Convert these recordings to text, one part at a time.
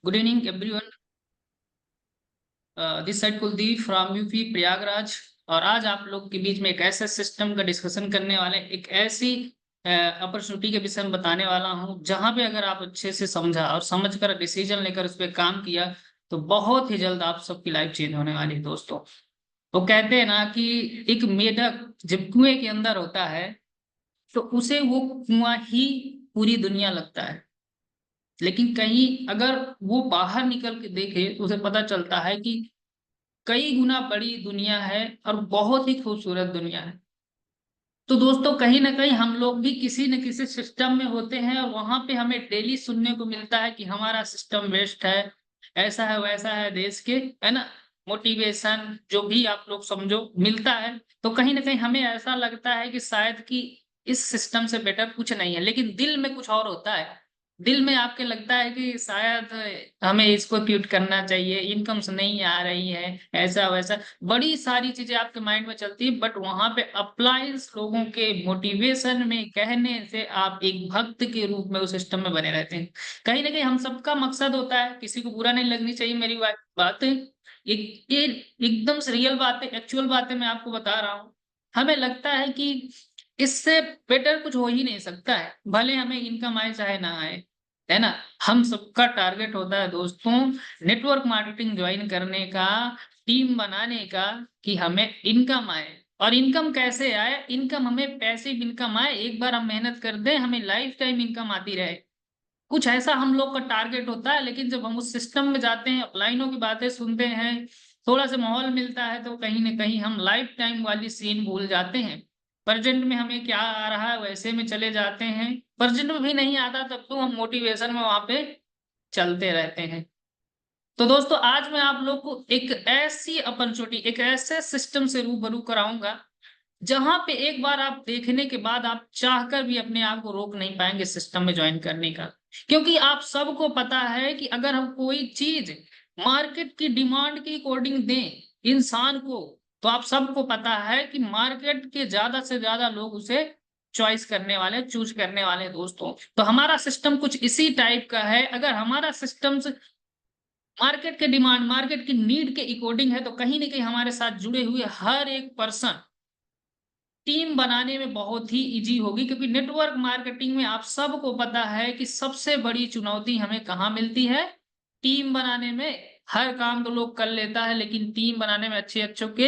Good evening everyone. This side Kuldeep from UP Prayagraj. और आज आप लोग के बीच में एक ऐसे सिस्टम का डिस्कशन करने वाले, एक ऐसी अपॉर्चुनिटी के विषय में बताने वाला हूं जहां पे अगर आप अच्छे से समझा और समझकर डिसीजन लेकर उस पर काम किया तो बहुत ही जल्द आप सबकी लाइफ चेंज होने वाली है दोस्तों। वो कहते हैं ना कि एक मेढक जब कुएं के अंदर होता है तो उसे वो कुआं ही पूरी दुनिया लगता है, लेकिन कहीं अगर वो बाहर निकल के देखे तो उसे पता चलता है कि कई गुना बड़ी दुनिया है और बहुत ही खूबसूरत दुनिया है। तो दोस्तों कहीं ना कहीं हम लोग भी किसी न किसी सिस्टम में होते हैं और वहां पे हमें डेली सुनने को मिलता है कि हमारा सिस्टम वेस्ट है, ऐसा है वैसा है, देश के है ना, मोटिवेशन जो भी आप लोग समझो मिलता है। तो कहीं ना कहीं हमें ऐसा लगता है कि शायद कि इस सिस्टम से बेटर कुछ नहीं है, लेकिन दिल में कुछ और होता है। दिल में आपके लगता है कि शायद हमें इसको क्विट करना चाहिए, इनकम से नहीं आ रही है, ऐसा वैसा बड़ी सारी चीजें आपके माइंड में चलती है। बट वहां पे अप्लायंस लोगों के मोटिवेशन में कहने से आप एक भक्त के रूप में उस सिस्टम में बने रहते हैं। कहीं ना कहीं हम सबका मकसद होता है, किसी को बुरा नहीं लगनी चाहिए मेरी बातें, ये एकदम से रियल बातें, एक्चुअल बातें मैं आपको बता रहा हूँ। हमें लगता है कि इससे बेटर कुछ हो ही नहीं सकता है, भले हमें इनकम आए चाहे ना आए, है ना। हम सबका टारगेट होता है दोस्तों नेटवर्क मार्केटिंग ज्वाइन करने का, टीम बनाने का, कि हमें इनकम आए। और इनकम कैसे आए? इनकम हमें पैसिव इनकम आए, एक बार हम मेहनत कर दें हमें लाइफ टाइम इनकम आती रहे। कुछ ऐसा हम लोग का टारगेट होता है, लेकिन जब हम उस सिस्टम में जाते हैं, अपलाइनों की बातें सुनते हैं, थोड़ा सा माहौल मिलता है, तो कहीं ना कहीं हम लाइफ टाइम वाली सीन भूल जाते हैं। प्रेजेंट में हमें क्या आ रहा है वैसे में चले जाते हैं, प्रेजेंट में भी नहीं आता तब तो हम मोटिवेशन में वहां पे चलते रहते हैं। तो दोस्तों आज मैं आप लोग को एक ऐसी अपॉर्चुनिटी, एक ऐसे सिस्टम से रूबरू कराऊंगा जहां पे एक बार आप देखने के बाद आप चाहकर भी अपने आप को रोक नहीं पाएंगे सिस्टम में ज्वाइन करने का। क्योंकि आप सबको पता है कि अगर हम कोई चीज मार्केट की डिमांड के अकॉर्डिंग दें इंसान को, तो आप सबको पता है कि मार्केट के ज्यादा से ज्यादा लोग उसे चॉइस करने वाले, चूज करने वाले हैं दोस्तों। तो हमारा सिस्टम कुछ इसी टाइप का है। अगर हमारा सिस्टम मार्केट के डिमांड, मार्केट की नीड के अकॉर्डिंग है, तो कहीं ना कहीं हमारे साथ जुड़े हुए हर एक पर्सन टीम बनाने में बहुत ही इजी होगी। क्योंकि नेटवर्क मार्केटिंग में आप सबको पता है कि सबसे बड़ी चुनौती हमें कहाँ मिलती है? टीम बनाने में। हर काम तो लोग कर लेता है, लेकिन टीम बनाने में अच्छे अच्छों के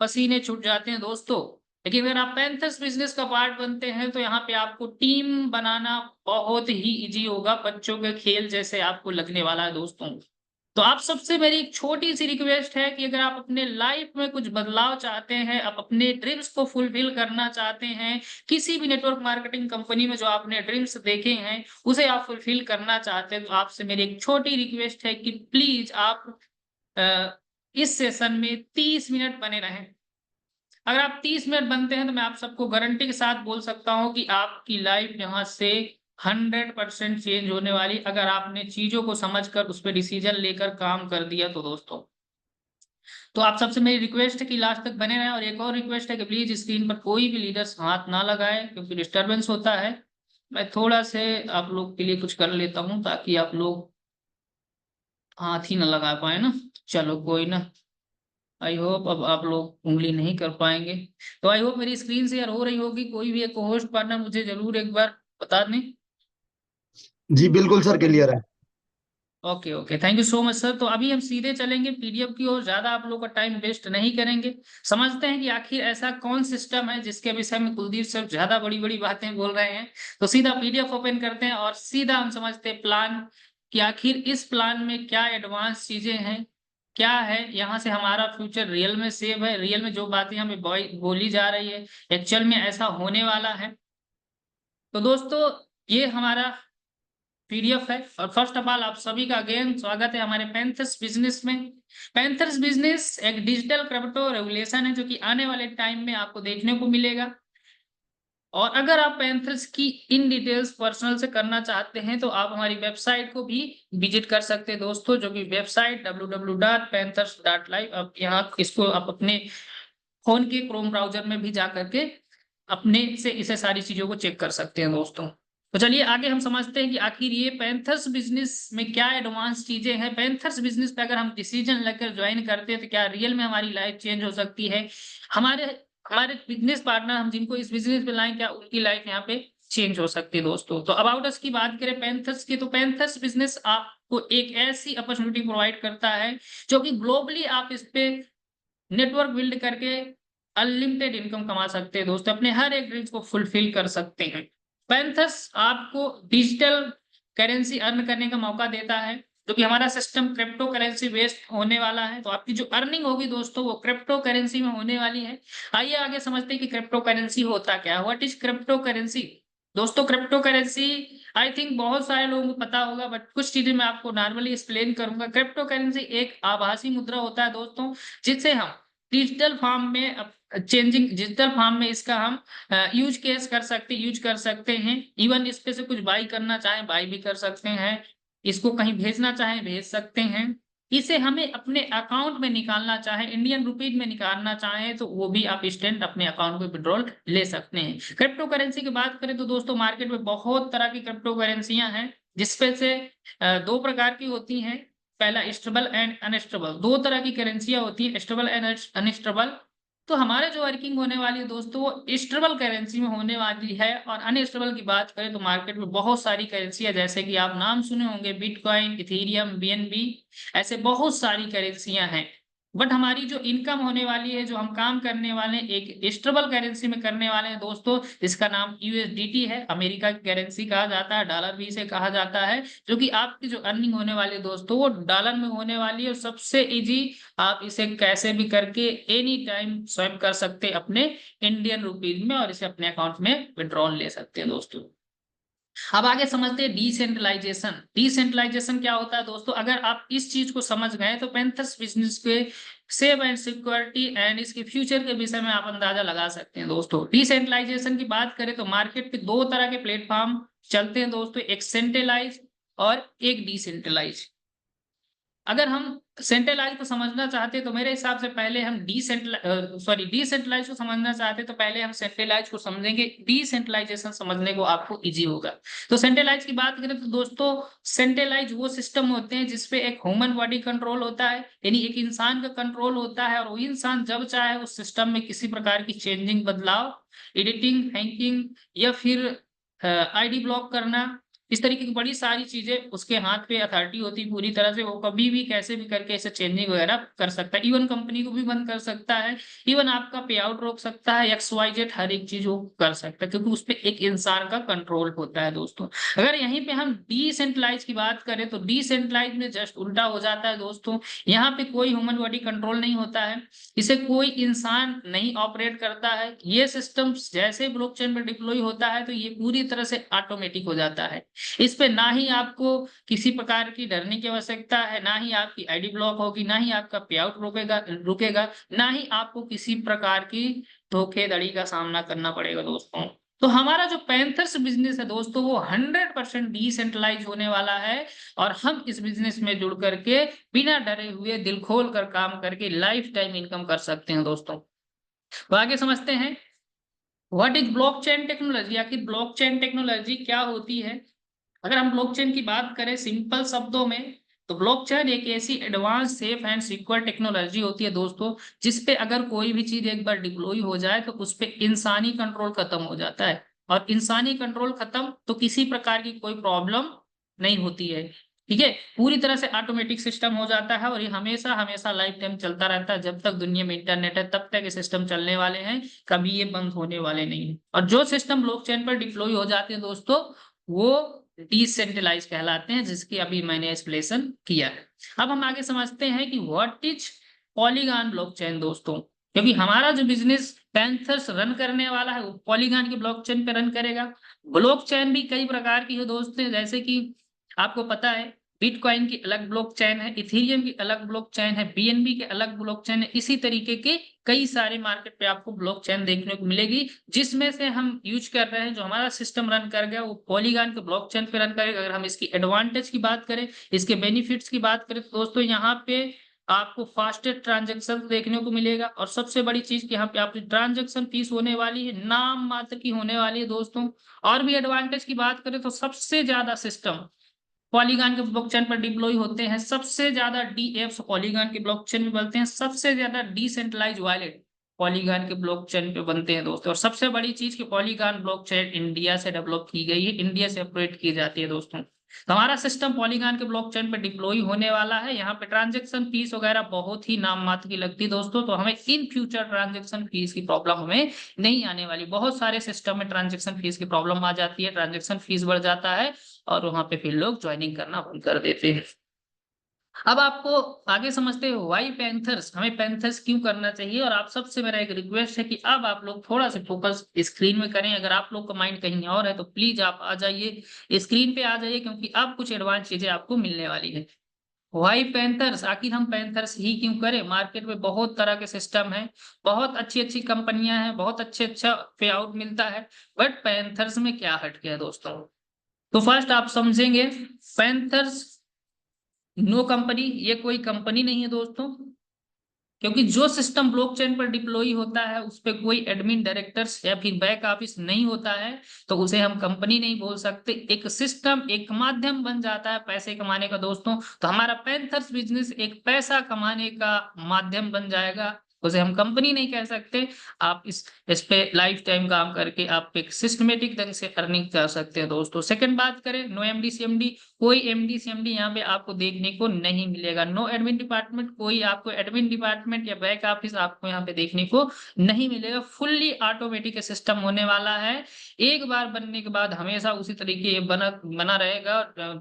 पसीने छूट जाते हैं दोस्तों। लेकिन अगर आप पैंथर्स बिजनेस का पार्ट बनते हैं तो यहाँ पे आपको टीम बनाना बहुत ही इजी होगा, बच्चों के खेल जैसे आपको लगने वाला है दोस्तों। तो आप सबसे मेरी एक छोटी सी रिक्वेस्ट है कि अगर आप अपने लाइफ में कुछ बदलाव चाहते हैं, आप अपने ड्रीम्स को फुलफिल करना चाहते हैं, किसी भी नेटवर्क मार्केटिंग कंपनी में जो आपने ड्रीम्स देखे हैं उसे आप फुलफिल करना चाहते हैं, तो आपसे मेरी एक छोटी रिक्वेस्ट है कि प्लीज आप इस सेशन में 30 मिनट बने रहें। अगर आप 30 मिनट बनते हैं तो मैं आप सबको गारंटी के साथ बोल सकता हूं कि आपकी लाइफ यहाँ से 100% चेंज होने वाली, अगर आपने चीजों को समझकर उस पर डिसीजन लेकर काम कर दिया तो दोस्तों। तो आप सबसे मेरी रिक्वेस्ट है कि लास्ट तक बने रहें। और एक और रिक्वेस्ट है कि प्लीज स्क्रीन पर कोई भी लीडर्स हाथ ना लगाए, क्योंकि डिस्टरबेंस होता है। मैं थोड़ा से आप लोग के लिए कुछ कर लेता हूँ ताकि आप लोग हाथ ही ना लगा पाए ना। चलो कोई ना, आई होप अब आप लोग उंगली नहीं कर पाएंगे। तो आई होप मेरी स्क्रीन शेयर हो रही होगी। कोई भी एक होस्ट पार्टनर मुझे जरूर एक बार बता दें। जी बिल्कुल सर, क्लियर है। Okay okay, thank you so much sir. तो अभी हम सीधे चलेंगे पीडीएफ की ओर, ज्यादा आप लोग का टाइम वेस्ट नहीं करेंगे। समझते हैं कि आखिर ऐसा कौन सिस्टम है जिसके विषय में कुलदीप सर ज्यादा बड़ी बड़ी बातें बोल रहे हैं। तो सीधा पीडीएफ ओपन करते हैं और सीधा हम समझते हैं प्लान, कि आखिर इस प्लान में क्या एडवांस चीजें हैं, क्या है यहाँ से हमारा फ्यूचर रियल में सेव है, रियल में जो बातें हमें बोली जा रही है एक्चुअल में ऐसा होने वाला है। तो दोस्तों ये हमारा पीडीएफ है। और फर्स्ट ऑफ ऑल आप सभी का अगेन स्वागत है हमारे पैंथर्स बिजनेस में। पैंथर्स बिजनेस एक डिजिटल क्रिप्टो रेगुलेशन है जो कि आने वाले टाइम में आपको देखने को मिलेगा। और अगर आप पैंथर्स की इन डिटेल्स पर्सनल से करना चाहते हैं तो आप हमारी वेबसाइट को भी विजिट कर सकते हैं दोस्तों, जो कि वेबसाइट www.panthers.live। आप यहाँ इसको आप अपने फोन के क्रोम ब्राउजर में भी जा करके अपने से इसे सारी चीजों को चेक कर सकते हैं दोस्तों। तो चलिए आगे हम समझते हैं कि आखिर ये पैंथर्स बिजनेस में क्या एडवांस चीजें हैं। पैंथर्स बिजनेस पे अगर हम डिसीजन लेकर ज्वाइन करते हैं तो क्या रियल में हमारी लाइफ चेंज हो सकती है, हमारे हमारे बिजनेस पार्टनर हम जिनको इस बिजनेस में लाएं क्या उनकी लाइफ यहाँ पे चेंज हो सकती है दोस्तों। तो अबाउट अस की बात करें पैंथर्स की, तो पैंथर्स बिजनेस आपको एक ऐसी अपॉर्चुनिटी प्रोवाइड करता है जो कि ग्लोबली आप इस पे नेटवर्क बिल्ड करके अनलिमिटेड इनकम कमा सकते हैं दोस्तों, अपने हर एक ड्रीम्स को फुलफिल कर सकते हैं। पैंथर्स आपको डिजिटल करेंसी अर्न करने का मौका देता है, जो कि हमारा सिस्टम क्रिप्टो करेंसी बेस्ड होने वाला है। तो आपकी जो अर्निंग होगी दोस्तों वो क्रिप्टो करेंसी में होने वाली है। आइए आगे समझते हैं कि क्रिप्टो करेंसी होता क्या है। What is crypto currency? दोस्तों क्रिप्टो करेंसी आई थिंक बहुत सारे लोगों को पता होगा, बट कुछ चीजें मैं आपको नॉर्मली एक्सप्लेन करूंगा। क्रिप्टो करेंसी एक आभासी मुद्रा होता है दोस्तों, जिससे हम डिजिटल फॉर्म में डिजिटल फॉर्म में इसका हम यूज कर सकते हैं। इवन इस पे से कुछ बाई करना चाहें बाई भी कर सकते हैं, इसको कहीं भेजना चाहें भेज सकते हैं। इसे हमें अपने अकाउंट में निकालना चाहे, इंडियन रुपीज में निकालना चाहे तो वो भी आप इंस्टेंट अपने अकाउंट में विड्रॉल ले सकते हैं। क्रिप्टो करेंसी की बात करें तो दोस्तों मार्केट में बहुत तरह की क्रिप्टो करेंसियां हैं, जिसपे से दो प्रकार की होती हैं। पहला स्टेबल एंड अनस्टेबल, दो तरह की करेंसियां होती है, स्टेबल एंड अनस्टेबल। तो हमारे जो वर्किंग होने वाली है दोस्तों वो स्टेबल करेंसी में होने वाली है। और अनस्टेबल की बात करें तो मार्केट में बहुत सारी करेंसी है, जैसे कि आप नाम सुने होंगे बिटकॉइन, इथेरियम, बीएनबी, ऐसे बहुत सारी करेंसियां हैं। बट हमारी जो इनकम होने वाली है, जो हम काम करने वाले हैं एक स्टेबल करेंसी में करने वाले हैं दोस्तों, जिसका नाम यूएसडीटी है, अमेरिका की करेंसी कहा जाता है, डॉलर भी इसे कहा जाता है। जो कि आपकी जो अर्निंग होने वाली है दोस्तों वो डॉलर में होने वाली है। और सबसे इजी, आप इसे कैसे भी करके एनी टाइम स्वैप कर सकते हैं अपने इंडियन रुपीज में और इसे अपने अकाउंट में विड्रॉल ले सकते हैं दोस्तों। अब आगे समझते हैं डिसेंट्रलाइजेशन। डिसेंट्रलाइजेशन क्या होता है दोस्तों, अगर आप इस चीज को समझ गए तो पैंथर्स बिजनेस के सेव एंड सिक्योरिटी एंड इसके फ्यूचर के विषय में आप अंदाजा लगा सकते हैं दोस्तों। डिसेंट्रलाइजेशन की बात करें तो मार्केट पे दो तरह के प्लेटफॉर्म चलते हैं दोस्तों, एक सेंट्रलाइज और एक डिसेंट्रलाइज। अगर हम सेंट्रलाइज को समझना चाहते तो मेरे हिसाब से पहले हम डिसेंट्रलाइज को समझना चाहते तो पहले हम सेंट्रलाइज को समझेंगे, डिसेंट्रलाइजेशन समझने को आपको इजी होगा। तो सेंट्रलाइज की बात करें तो दोस्तों सेंट्रलाइज वो सिस्टम होते हैं जिसपे एक ह्यूमन बॉडी कंट्रोल होता है, यानी एक इंसान का कंट्रोल होता है। और वो इंसान जब चाहे उस सिस्टम में किसी प्रकार की चेंजिंग, बदलाव, एडिटिंग, हैकिंग या फिर आईडी ब्लॉक करना, इस तरीके की बड़ी सारी चीजें उसके हाथ पे अथॉरिटी होती है पूरी तरह से। वो कभी भी कैसे भी करके इसे चेंजिंग वगैरह कर सकता है, इवन कंपनी को भी बंद कर सकता है, इवन आपका पे आउट रोक सकता है, XYZ हर एक चीज वो कर सकता है, क्योंकि उस पर एक इंसान का कंट्रोल होता है दोस्तों। अगर यहीं पे हम डिसेंट्रलाइज की बात करें तो डिसेंट्रलाइज में जस्ट उल्टा हो जाता है दोस्तों। यहाँ पे कोई ह्यूमन बॉडी कंट्रोल नहीं होता है, इसे कोई इंसान नहीं ऑपरेट करता है। ये सिस्टम जैसे ब्लॉकचेन पर डिप्लॉय होता है तो ये पूरी तरह से ऑटोमेटिक हो जाता है। इस पे ना ही आपको किसी प्रकार की डरने की आवश्यकता है, ना ही आपकी आईडी ब्लॉक होगी, ना ही आपका पे आउट रुकेगा, ना ही आपको किसी प्रकार की धोखेधड़ी का सामना करना पड़ेगा दोस्तों। तो हमारा जो पैंथर्स बिजनेस है दोस्तों वो 100% डिसेंट्रलाइज होने वाला है। और हम इस बिजनेस में जुड़ करके बिना डरे हुए दिल खोल कर काम करके लाइफ टाइम इनकम कर सकते हैं दोस्तों। तो आगे समझते हैं व्हाट इज ब्लॉकचेन टेक्नोलॉजी। आखिर ब्लॉकचेन टेक्नोलॉजी क्या होती है? अगर हम ब्लॉकचेन की बात करें सिंपल शब्दों में तो ब्लॉकचेन एक ऐसी advance, safe and secure technology होती है दोस्तों, जिसपे अगर कोई भी चीज एक बार डिप्लॉय हो जाए तो उस पे इंसानी कंट्रोल खत्म हो जाता है। और इंसानी कंट्रोल खत्म तो किसी प्रकार की कोई प्रॉब्लम नहीं होती है, ठीक है। पूरी तरह से ऑटोमेटिक सिस्टम हो जाता है और ये हमेशा हमेशा लाइफ टाइम चलता रहता है। जब तक दुनिया में इंटरनेट है तब तक ये सिस्टम चलने वाले हैं, कभी ये बंद होने वाले नहीं है। और जो सिस्टम ब्लॉकचेन पर डिप्लॉय हो जाते हैं दोस्तों वो डिसेंट्रलाइज कहलाते हैं, जिसकी अभी मैंने एक्सप्लेनेशन किया है। अब हम आगे समझते हैं कि व्हाट इज पॉलीगॉन ब्लॉकचेन दोस्तों, क्योंकि हमारा जो बिजनेस पैंथर्स रन करने वाला है वो पॉलीगॉन की ब्लॉकचेन पे रन करेगा। ब्लॉकचेन भी कई प्रकार की है दोस्तों, जैसे कि आपको पता है बिटकॉइन की अलग ब्लॉकचेन है, इथेरियम की अलग ब्लॉकचेन है, बीएनबी के अलग ब्लॉकचेन है। इसी तरीके के कई सारे मार्केट पे आपको ब्लॉकचेन देखने को मिलेगी, जिसमें से हम यूज कर रहे हैं, जो हमारा सिस्टम रन कर गया वो पॉलीगॉन के ब्लॉकचेन पे रन करेगा। अगर हम इसकी एडवांटेज की बात करें, इसके बेनिफिट्स की बात करें तो दोस्तों यहाँ पे आपको फास्टेस्ट ट्रांजेक्शन देखने को मिलेगा, और सबसे बड़ी चीज कि यहाँ पे आपकी ट्रांजेक्शन फीस होने वाली है नाम मात्र की होने वाली है दोस्तों। और भी एडवांटेज की बात करें तो सबसे ज्यादा सिस्टम पॉलीगॉन के ब्लॉकचेन पर डिप्लॉय होते हैं, सबसे ज्यादा डीएप्स पॉलीगॉन के ब्लॉकचेन में बनते हैं, सबसे ज्यादा डिसेंट्रलाइज वॉलेट पॉलीगॉन के ब्लॉकचेन पे बनते हैं दोस्तों। और सबसे बड़ी चीज कि पॉलीगॉन ब्लॉकचेन इंडिया से डेवलप की गई है, इंडिया से ऑपरेट की जाती है दोस्तों। तो हमारा सिस्टम पॉलीगॉन के ब्लॉकचेन पे डिप्लॉय होने वाला है। यहाँ पे ट्रांजेक्शन फीस वगैरह बहुत ही नाम मात्र की लगती है दोस्तों, तो हमें इन फ्यूचर ट्रांजेक्शन फीस की प्रॉब्लम हमें नहीं आने वाली। बहुत सारे सिस्टम में ट्रांजेक्शन फीस की प्रॉब्लम आ जाती है, ट्रांजेक्शन फीस बढ़ जाता है और वहां पे फिर लोग ज्वाइनिंग करना बंद कर देते हैं। अब आपको आगे समझते हो वाई पैंथर्स, हमें पैंथर्स क्यों करना चाहिए। और आप सबसे मेरा एक रिक्वेस्ट है कि अब आप लोग थोड़ा सा फोकस स्क्रीन में करें। अगर आप लोग का माइंड कहीं और है तो प्लीज आप आ जाइए, स्क्रीन पे आ जाइए, क्योंकि अब कुछ एडवांस चीजें आपको मिलने वाली है। वाई पैंथर्स, आखिर हम पैंथर्स ही क्यों करें। मार्केट में बहुत तरह के सिस्टम है, बहुत अच्छी अच्छी कंपनियां हैं, बहुत अच्छा पे आउट मिलता है, बट पैंथर्स में क्या हट गया दोस्तों। तो फर्स्ट आप समझेंगे, पैंथर्स नो कंपनी, ये कोई कंपनी नहीं है दोस्तों। क्योंकि जो सिस्टम ब्लॉकचेन पर डिप्लॉय होता है उस पे कोई एडमिन डायरेक्टर्स या फिर बैक ऑफिस नहीं होता है, तो उसे हम कंपनी नहीं बोल सकते। एक सिस्टम एक माध्यम बन जाता है पैसे कमाने का दोस्तों। तो हमारा पैंथर्स बिजनेस एक पैसा कमाने का माध्यम बन जाएगा, उसे हम कंपनी नहीं कह सकते। आप इस पे लाइफ टाइम काम करके आप एक सिस्टमेटिक ढंग से अर्निंग कर सकते हैं दोस्तों। सेकंड बात करें, नो एमडी सीएमडी, कोई एमडी सीएमडी यहाँ पे आपको देखने को नहीं मिलेगा। नो एडमिन डिपार्टमेंट, कोई आपको एडमिन डिपार्टमेंट या बैक ऑफिस आपको यहाँ पे देखने को नहीं मिलेगा। फुल्ली ऑटोमेटिक सिस्टम होने वाला है, एक बार बनने के बाद हमेशा उसी तरीके ये बना बना रहेगा।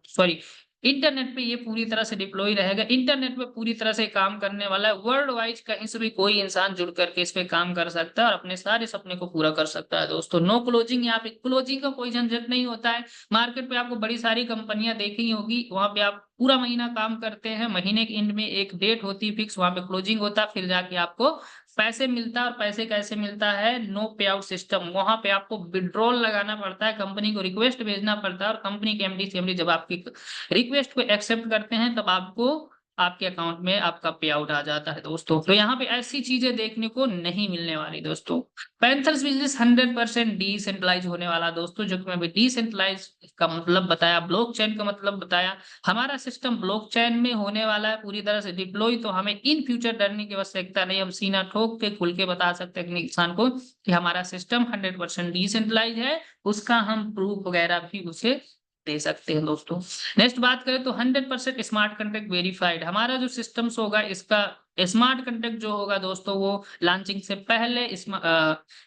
सॉरी, इंटरनेट पे ये पूरी तरह से डिप्लॉय रहेगा, इंटरनेट पे पूरी तरह से काम करने वाला है। वर्ल्ड वाइड कहीं से भी कोई इंसान जुड़ करके इस पे काम कर सकता है और अपने सारे सपने को पूरा कर सकता है दोस्तों। नो क्लोजिंग, यहाँ पे क्लोजिंग का कोई झंझट नहीं होता है। मार्केट पे आपको बड़ी सारी कंपनियां देखी होगी, वहां पे आप पूरा महीना काम करते हैं, महीने के एंड में एक डेट होती है फिक्स, वहां पे क्लोजिंग होता है, फिर जाके आपको पैसे मिलता है। और पैसे कैसे मिलता है, नो पे आउट सिस्टम, वहां पे आपको विड्रॉल लगाना पड़ता है, कंपनी को रिक्वेस्ट भेजना पड़ता है, और कंपनी के एमडी सीएमडी जब आपकी रिक्वेस्ट को एक्सेप्ट करते हैं तब आपको आपके अकाउंट में आपका पे आउट आ जाता है दोस्तों। तो यहाँ पे ऐसी चीजें देखने को नहीं मिलने वाली दोस्तों। पैंथर्स बिजनेस 100% डिसेंट्रलाइज होने वाला दोस्तों, जो कि मैं डिसेंट्रलाइज का मतलब बताया, ब्लॉकचेन का मतलब बताया। हमारा सिस्टम ब्लॉकचेन में होने वाला है पूरी तरह से डिप्लॉय, तो हमें इन फ्यूचर डरने की आवश्यकता नहीं। हम सीना ठोक के खुल के बता सकते हैं इंसान को कि हमारा सिस्टम 100% डिसेंट्रलाइज है, उसका हम प्रूफ वगैरह भी उसे दे सकते हैं दोस्तों। नेक्स्ट बात करें तो 100% स्मार्ट कॉन्ट्रैक्ट वेरीफाइड, हमारा जो सिस्टम्स होगा इसका स्मार्ट कॉन्ट्रैक्ट जो होगा दोस्तों वो लॉन्चिंग से पहले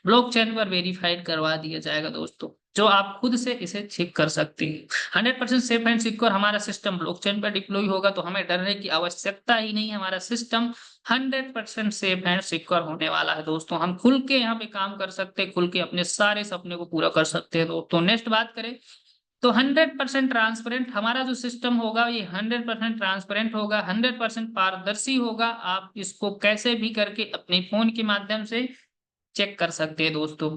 ब्लॉकचेन पर वेरीफाइड करवा दिया जाएगा दोस्तों, जो आप खुद से इसे चेक कर सकते हैं। 100% सेफ एंड सिक्योर हमारा सिस्टम ब्लॉकचेन पर डिप्लॉय होगा, तो हमें डरने की आवश्यकता ही नहीं। हमारा सिस्टम 100% सेफ एंड सिक्योर होने वाला है दोस्तों। हम खुल के यहाँ पे काम कर सकते हैं, खुल के अपने सारे सपने को पूरा कर सकते हैं दोस्तों। नेक्स्ट बात करें तो 100% ट्रांसपेरेंट हमारा जो सिस्टम होगा, ये 100% ट्रांसपेरेंट होगा, 100% पारदर्शी होगा। आप इसको कैसे भी करके अपने फोन के माध्यम से चेक कर सकते हैं दोस्तों।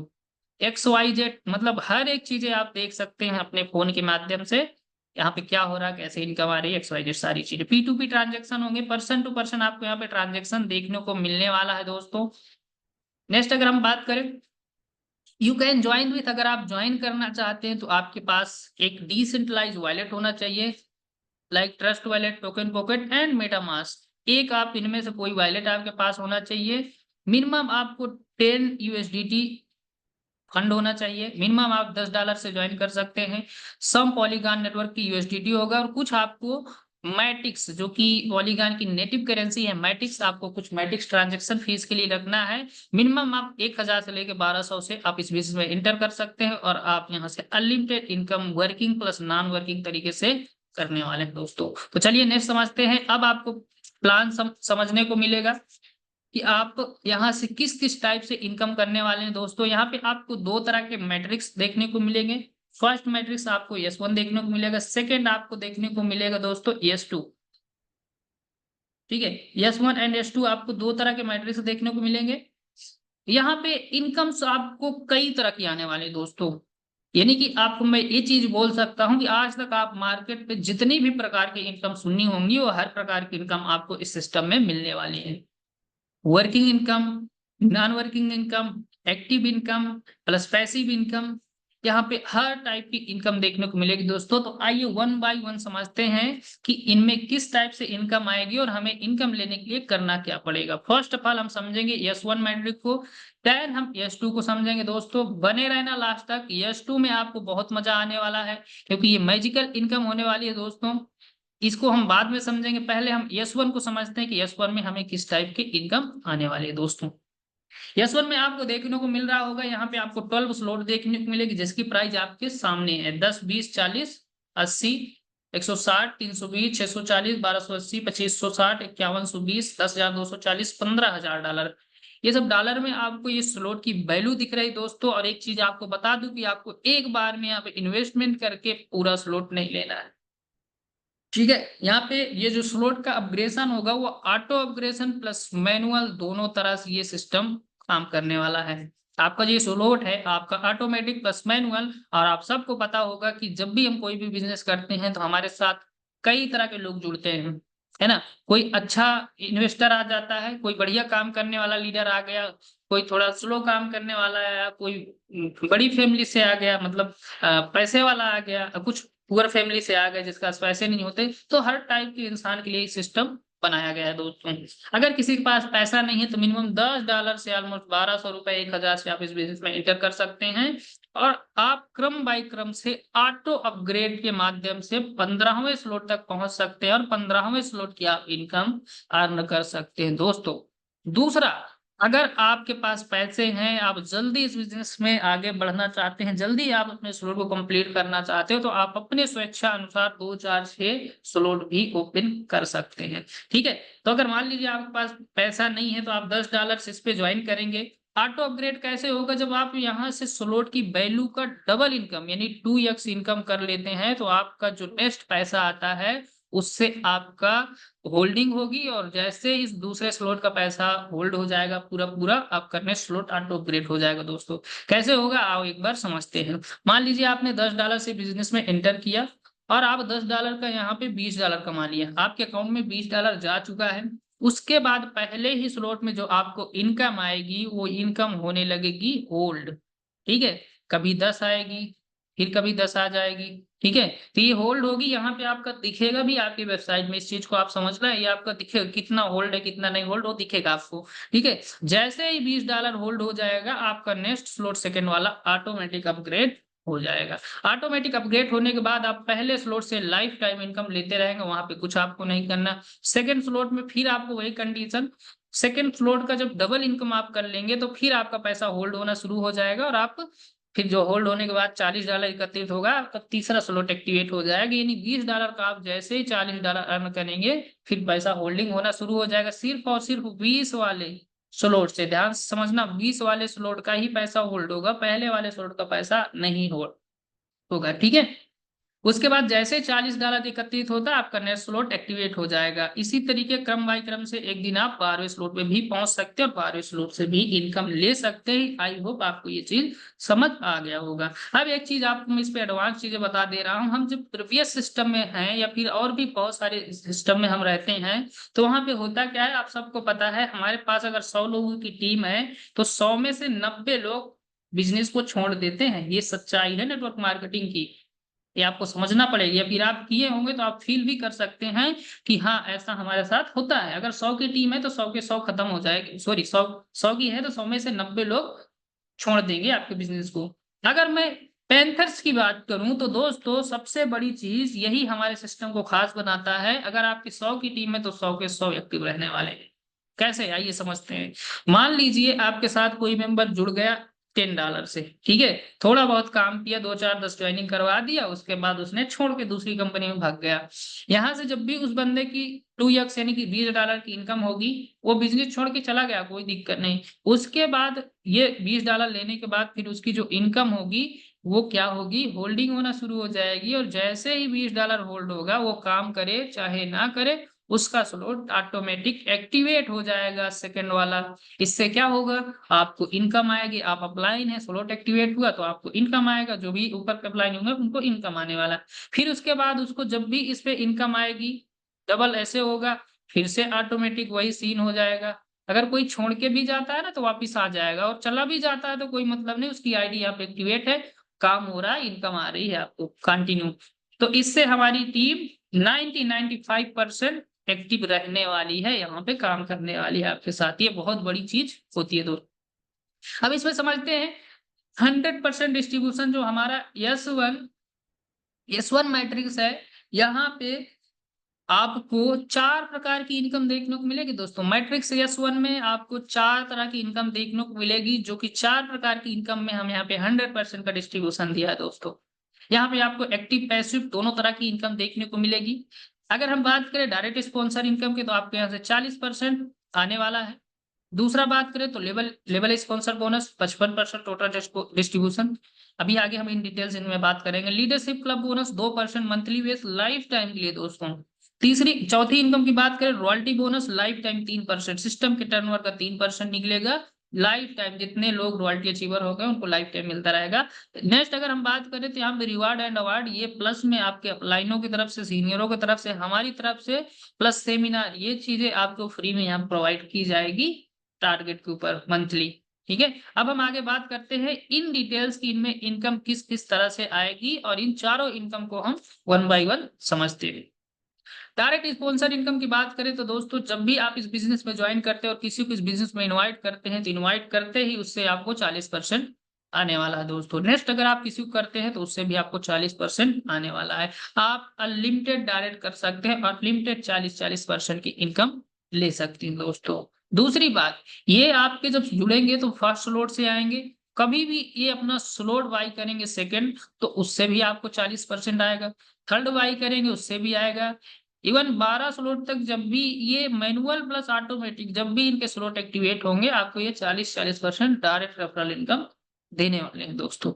XYZ मतलब हर एक चीजें आप देख सकते हैं अपने फोन के माध्यम से, यहाँ पे क्या हो रहा है, कैसे इनकम आ रही है, XYZ सारी चीजें। P2P ट्रांजेक्शन होंगे, पर्सन टू पर्सन आपको यहाँ पे ट्रांजेक्शन देखने को मिलने वाला है दोस्तों। नेक्स्ट अगर हम बात करें, यू कैन ज्वाइन विथ, अगर आप ज्वाइन करना चाहते हैं तो आपके पास एक डिसेंट्रलाइज वॉलेट होना चाहिए, like trust wallet, token pocket and MetaMask. एक आप इनमें से कोई वॉलेट आपके पास होना चाहिए। मिनिमम आपको 10 USDT फंड होना चाहिए, मिनिमम आप $10 से ज्वाइन कर सकते हैं। सम पॉलीगॉन नेटवर्क की USDT होगा, और कुछ आपको मैटिक्स जो कि पॉलीगॉन की नेटिव करेंसी है, मैटिक्स आपको कुछ मैटिक्स ट्रांजेक्शन फीस के लिए रखना है। मिनिमम आप 1000 से लेकर 1200 से आप इस बिजनेस में इंटर कर सकते हैं, और आप यहाँ से unlimited income working plus non working तरीके से करने वाले हैं दोस्तों। तो चलिए नेक्स्ट समझते हैं। अब आपको प्लान समझने को मिलेगा कि आप यहाँ से किस किस टाइप से इनकम करने वाले हैं दोस्तों। यहाँ पे आपको दो तरह के मैट्रिक्स देखने को मिलेंगे। फर्स्ट मैट्रिक्स आपको S1 देखने को मिलेगा, सेकंड आपको देखने को मिलेगा दोस्तों S2। ठीक है, S1 एंड S2 आपको दो तरह के मैट्रिक्स देखने को मिलेंगे। यहाँ पे इनकम्स आपको कई तरह की आने वाली दोस्तों। यानी कि आपको मैं ये चीज बोल सकता हूँ कि आज तक आप मार्केट पे जितनी भी प्रकार की इनकम सुननी होंगी वो हर प्रकार की इनकम आपको इस सिस्टम में मिलने वाली है। Working income, non working income, active income plus passive income, यहाँ पे हर टाइप की इनकम देखने को मिलेगी दोस्तों। तो आइए वन बाय वन समझते हैं कि इनमें किस टाइप से इनकम आएगी और हमें इनकम लेने के लिए करना क्या पड़ेगा। फर्स्ट ऑफ ऑल हम समझेंगे S1 मैट्रिक को, देन हम S2 को समझेंगे दोस्तों। बने रहना लास्ट तक, S2 में आपको बहुत मजा आने वाला है क्योंकि ये मैजिकल इनकम होने वाली है दोस्तों। इसको हम बाद में समझेंगे, पहले हम S1 को समझते हैं कि S1 में हमें किस टाइप की इनकम आने वाली है दोस्तों। S1 में आपको देखने को मिल रहा होगा, यहाँ पे आपको 12 स्लॉट देखने को मिलेगी जिसकी प्राइस आपके सामने है 10, 20, 40, 80, 160, 320, 640, 1280, 2560, 5120, 10,240, $15,000। ये सब डॉलर में आपको ये स्लॉट की वैल्यू दिख रही है दोस्तों। और एक चीज आपको बता दूं कि आपको एक बार में यहाँ पे इन्वेस्टमेंट करके पूरा स्लॉट नहीं लेना है, ठीक है। यहाँ पे ये जो स्लॉट का अपग्रेशन होगा वो ऑटो अपग्रेशन प्लस मैनुअल दोनों तरह से ये सिस्टम काम करने वाला है। आपका ये स्लॉट है आपका ऑटोमेटिक प्लस मैनुअल। और आप सबको पता होगा कि जब भी हम कोई भी बिजनेस करते हैं तो हमारे साथ कई तरह के लोग जुड़ते हैं, है ना। कोई अच्छा इन्वेस्टर आ जाता है, कोई बढ़िया काम करने वाला लीडर आ गया, कोई थोड़ा स्लो काम करने वाला आया, कोई बड़ी फैमिली से आ गया, मतलब पैसे वाला आ गया, कुछ पुअर फैमिली से आ गए जिसके पास पैसे नहीं होते। तो हर टाइप के इंसान के लिए सिस्टम बनाया गया है दोस्तों। अगर किसी के पास पैसा नहीं है तो मिनिमम $10 से ऑलमोस्ट 1200 रुपए 1000 से आप इस बिजनेस में एंटर कर सकते हैं। और आप क्रम बाय क्रम से ऑटो अपग्रेड के माध्यम से 15वें स्लॉट तक पहुंच सकते हैं और 15वें स्लॉट की आप इनकम अर्न कर सकते हैं दोस्तों। दूसरा, अगर आपके पास पैसे हैं, आप जल्दी इस बिजनेस में आगे बढ़ना चाहते हैं, जल्दी आप अपने स्लॉट को कंप्लीट करना चाहते हो, तो आप अपने स्वेच्छा अनुसार 2, 4, 6 स्लॉट भी ओपन कर सकते हैं, ठीक है। तो अगर मान लीजिए आपके पास पैसा नहीं है तो आप $10 से इस पे ज्वाइन करेंगे। ऑटो अपग्रेड कैसे होगा, जब आप यहाँ से स्लॉट की वैल्यू का डबल इनकम यानी 2x इनकम कर लेते हैं तो आपका जो नेक्स्ट पैसा आता है उससे आपका होल्डिंग होगी। और जैसे इस दूसरे स्लॉट का पैसा होल्ड हो जाएगा पूरा पूरा, आपका नेक्स्ट स्लॉट ऑटो अपग्रेड हो जाएगा दोस्तों। कैसे होगा आओ एक बार समझते हैं। मान लीजिए आपने $10 से बिजनेस में एंटर किया और आप $10 का यहाँ पे $20 कमा लिया, आपके अकाउंट में $20 जा चुका है। उसके बाद पहले ही स्लॉट में जो आपको इनकम आएगी वो इनकम होने लगेगी होल्ड, ठीक है। कभी 10 आएगी, फिर कभी 10 आ जाएगी, ठीक है। तो ये होल्ड होगी, यहाँ पे आपका दिखेगा भी आपकी वेबसाइट में, इस चीज को आप समझना है, ये आपका दिखेगा कितना होल्ड है कितना नहीं होल्ड, वो दिखेगा आपको, ठीक है। जैसे ही $20 होल्ड हो जाएगा आपका नेक्स्ट स्लॉट सेकंड वाला ऑटोमेटिक अपग्रेड हो जाएगा। ऑटोमेटिक अपग्रेड होने के बाद आप पहले स्लॉट से लाइफ टाइम इनकम लेते रहेंगे, वहां पे कुछ आपको नहीं करना। सेकंड स्लॉट में फिर आपको वही कंडीशन, सेकंड स्लॉट का जब डबल इनकम आप कर लेंगे तो फिर आपका पैसा होल्ड होना शुरू हो जाएगा। और आप फिर जो होल्ड होने के बाद $40 एकत्रित होगा, आपका तीसरा स्लॉट एक्टिवेट हो जाएगा। यानी $20 का आप जैसे ही $40 अर्न करेंगे फिर पैसा होल्डिंग होना शुरू हो जाएगा। सिर्फ और सिर्फ 20 वाले स्लॉट से, ध्यान से समझना, 20 वाले स्लॉट का ही पैसा होल्ड होगा, पहले वाले स्लॉट का पैसा नहीं होल्ड होगा, ठीक है। उसके बाद जैसे $40 एकत्रित होता है आपका नेक्स्ट स्लॉट एक्टिवेट हो जाएगा। इसी तरीके क्रम बाय क्रम से एक दिन आप 12वें स्लॉट पे भी पहुंच सकते हैं और 12वें स्लॉट से भी इनकम ले सकते हैं। आई होप आपको ये चीज समझ आ गया होगा। अब एक चीज आपको मैं इस पे एडवांस चीजें बता दे रहा हूँ। हम जब प्रीवियस सिस्टम में हैं या फिर और भी बहुत सारे सिस्टम में हम रहते हैं तो वहां पे होता क्या है आप सबको पता है, हमारे पास अगर 100 लोगों की टीम है तो 100 में से 90 लोग बिजनेस को छोड़ देते हैं। ये सच्चाई है नेटवर्क मार्केटिंग की, ये आपको समझना पड़ेगी। या फिर आप किए होंगे तो आप फील भी कर सकते हैं कि हाँ ऐसा हमारे साथ होता है। अगर 100 की टीम है तो 100 के 100 खत्म हो जाएगी, सॉरी 100 की है तो 100 में से 90 लोग छोड़ देंगे आपके बिजनेस को। अगर मैं पैंथर्स की बात करूं तो दोस्तों सबसे बड़ी चीज यही हमारे सिस्टम को खास बनाता है। अगर आपकी 100 की टीम है तो 100 के 100 एक्टिव रहने वाले हैं। कैसे आइए समझते हैं। मान लीजिए आपके साथ कोई मेंबर जुड़ गया $10 से, ठीक है। थोड़ा बहुत काम किया, 2, 4, 10 ज्वाइनिंग करवा दिया, उसके बाद उसने छोड़ के दूसरी कंपनी में भाग गया। यहाँ से जब भी उस बंदे की 2x यानी कि $20 की इनकम होगी, वो बिजनेस छोड़ के चला गया, कोई दिक्कत नहीं। उसके बाद ये $20 लेने के बाद फिर उसकी जो इनकम होगी वो क्या होगी, होल्डिंग होना शुरू हो जाएगी। और जैसे ही $20 होल्ड होगा, वो काम करे चाहे ना करे, उसका स्लॉट ऑटोमेटिक एक्टिवेट हो जाएगा सेकंड वाला। इससे क्या होगा, आपको इनकम आएगी। आप अपलाइन है, स्लॉट एक्टिवेट हुआ तो आपको इनकम आएगा। जो भी ऊपर के अपलाइन होंगे उनको इनकम आने वाला है। फिर उसके बाद उसको जब भी इस पे इनकम आएगी, डबल ऐसे होगा, फिर से ऑटोमेटिक वही सीन हो जाएगा। अगर कोई छोड़ के भी जाता है ना तो वापिस आ जाएगा, और चला भी जाता है तो कोई मतलब नहीं, उसकी आईडी यहाँ पे एक्टिवेट है, काम हो रहा है, इनकम आ रही है आपको कंटिन्यू। तो इससे हमारी टीम 95% एक्टिव रहने वाली है, यहाँ पे काम करने वाली है आपके साथ। ये बहुत बड़ी चीज होती है दोस्तों। अब इसमें समझते हैं 100% डिस्ट्रीब्यूशन जो हमारा S1 मैट्रिक्स है, यहाँ पे आपको 4 प्रकार की इनकम देखने को मिलेगी दोस्तों। मैट्रिक्स S1 में आपको 4 तरह की इनकम देखने को मिलेगी, जो कि 4 प्रकार की इनकम में हम यहाँ पे 100% का डिस्ट्रीब्यूशन दिया है दोस्तों। यहाँ पे आपको एक्टिव पैसिव दोनों तरह की इनकम देखने को मिलेगी। अगर हम बात करें डायरेक्ट स्पॉन्सर इनकम की, तो आपके यहाँ से 40% आने वाला है। दूसरा बात करें तो level sponsor bonus 55% total distribution. अभी आगे हम इन डिटेल्स इनमें बात करेंगे। Leadership club bonus 2% monthly base life time के लिए दोस्तों। चौथी इनकम की बात करें, royalty bonus life time 3%, system के टर्नओवर का 3% निकलेगा लाइफ टाइम। जितने लोग रॉयल्टी अचीवर हो गए उनको लाइफ टाइम मिलता रहेगा। नेक्स्ट अगर हम बात करें तो यहाँ पे रिवार्ड एंड अवार्ड, ये प्लस में आपके अपलाइनों की तरफ से, सीनियरों की तरफ से, हमारी तरफ से, प्लस सेमिनार, ये चीजें आपको फ्री में यहाँ प्रोवाइड की जाएगी टारगेट के ऊपर मंथली। ठीक है, अब हम आगे बात करते हैं इन डिटेल्स की, इनमें इनकम किस किस तरह से आएगी, और इन चारों इनकम को हम 1 बाय 1 समझते हैं। डायरेक्ट स्पॉन्सर इनकम की बात करें तो दोस्तों, जब भी आप इस बिजनेस में ज्वाइन करते हैं और किसी को इस बिजनेस में इनवाइट करते हैं, तो इनवाइट करते ही उससे आपको 40% आने वाला है दोस्तों। नेक्स्ट अगर आप किसी को करते हैं तो उससे भी आपको 40% आने वाला है। आप अनलिमिटेड डायरेक्ट कर सकते हैं, अनलिमिटेड 40% की इनकम ले सकते हैं दोस्तों। दूसरी बात, ये आपके जब जुड़ेंगे तो फर्स्ट स्लॉट से आएंगे। कभी भी ये अपना स्लॉट बाई करेंगे सेकंड, तो उससे भी आपको 40% आएगा। थर्ड बाई करेंगे उससे भी आएगा। इवन 12 स्लॉट तक जब भी ये मैनुअल प्लस ऑटोमेटिक, जब भी इनके स्लॉट एक्टिवेट होंगे, आपको ये 40% डायरेक्ट रेफरल इनकम देने वाले हैं दोस्तों।